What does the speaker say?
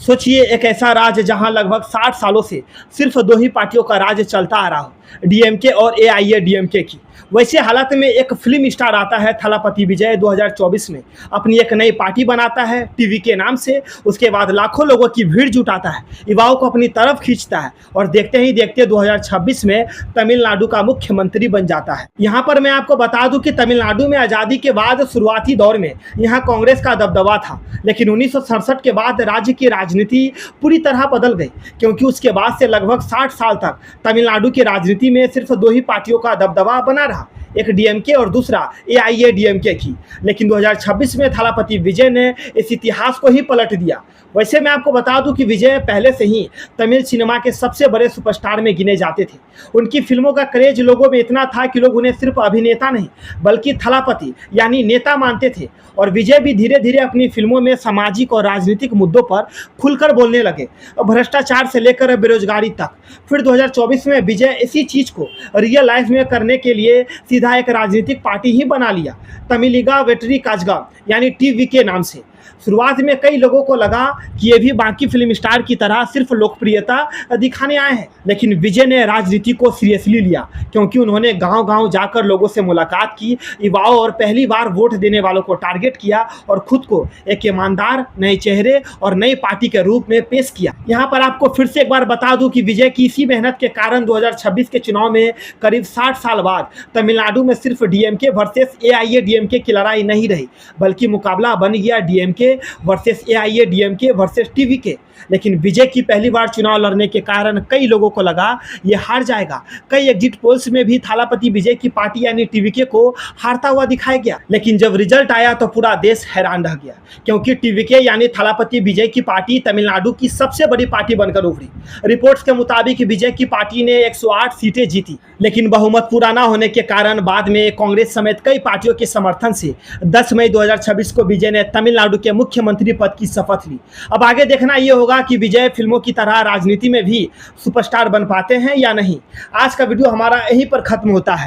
सोचिए एक ऐसा राज्य जहां लगभग 60 सालों से सिर्फ दो ही पार्टियों का राज चलता आ रहा हो, डीएमके और एआईएडीएमके की। वैसे हालात में एक फिल्म स्टार आता है थलापति विजय 2024 में, अपनी एक नई पार्टी बनाता है टीवी के नाम से। उसके बाद लाखों लोगों की भीड़ जुटाता है, युवाओं को अपनी तरफ खींचता है और देखते ही देखते 2026 में तमिलनाडु का मुख्यमंत्री बन जाता है। यहाँ पर मैं आपको बता दूं कि तमिलनाडु में आज़ादी के बाद शुरुआती दौर में यहाँ कांग्रेस का दबदबा था, लेकिन 1967 के बाद राज्य की राजनीति पूरी तरह बदल गई, क्योंकि उसके बाद से लगभग 60 साल तक तमिलनाडु की राजनीति में सिर्फ दो ही पार्टियों का दबदबा बना रहा, एक डीएमके और दूसरा एआईएडीएमके की। लेकिन 2026 में थलापति विजय ने इस इतिहास को ही पलट दिया। वैसे मैं आपको बता दूं कि विजय पहले से ही तमिल सिनेमा के सबसे बड़े सुपरस्टार में गिने जाते थे। उनकी फिल्मों का क्रेज लोगों में इतना था कि लोग उन्हें सिर्फ अभिनेता नहीं बल्कि थलापति यानी नेता मानते थे। और विजय भी धीरे धीरे अपनी फिल्मों में सामाजिक और राजनीतिक मुद्दों पर खुलकर बोलने लगे, भ्रष्टाचार से लेकर बेरोजगारी तक। फिर 2024 में विजय इसी चीज़ को रियल लाइफ में करने के लिए सीधा एक राजनीतिक पार्टी ही बना लिया, तमिलिगा वेट्री काजगा यानी टीवी के नाम से। शुरुआत में कई लोगों को लगा कि ये भी बाकी फिल्म स्टार की तरह सिर्फ लोकप्रियता दिखाने आए हैं, लेकिन विजय ने राजनीति को सीरियसली लिया, क्योंकि उन्होंने गांव-गांव जाकर लोगों से मुलाकात की, युवाओं और पहली बार वोट देने वालों को टारगेट किया और खुद को एक ईमानदार नए चेहरे और नई पार्टी के रूप में पेश किया। यहाँ पर आपको फिर से एक बार बता दूं कि विजय की इसी मेहनत के कारण 2026 के चुनाव में करीब 60 साल बाद तमिलनाडु में सिर्फ डीएमके वर्सेस एआईएडीएमके की लड़ाई नहीं रही, बल्कि मुकाबला बन गया DMK versus AIADMK versus TV के। लेकिन विजय की पहली बार चुनाव लड़ने के कारण कई लोगों को लगा ये हार जाएगा। कई एग्जिट पोल्स में भी थलापति विजय की पार्टी यानी टीवीके को हारता हुआ दिखाया गया, लेकिन जब रिजल्ट आया तो पूरा देश हैरान रह गया, क्योंकि टीवीके यानी थलापति विजय की पार्टी तमिलनाडु की सबसे बड़ी पार्टी बनकर उभरी। रिपोर्ट्स के मुताबिक विजय की पार्टी ने 108 सीटें जीती, लेकिन बहुमत पूरा न होने के कारण बाद में कांग्रेस समेत कई पार्टियों के समर्थन से 10 मई 2026 को विजय ने तमिलनाडु के मुख्यमंत्री पद की शपथ ली। अब आगे देखना ये होगा कि विजय फिल्मों की तरह राजनीति में भी सुपरस्टार बन पाते हैं या नहीं। आज का वीडियो हमारा यहीं पर खत्म होता है।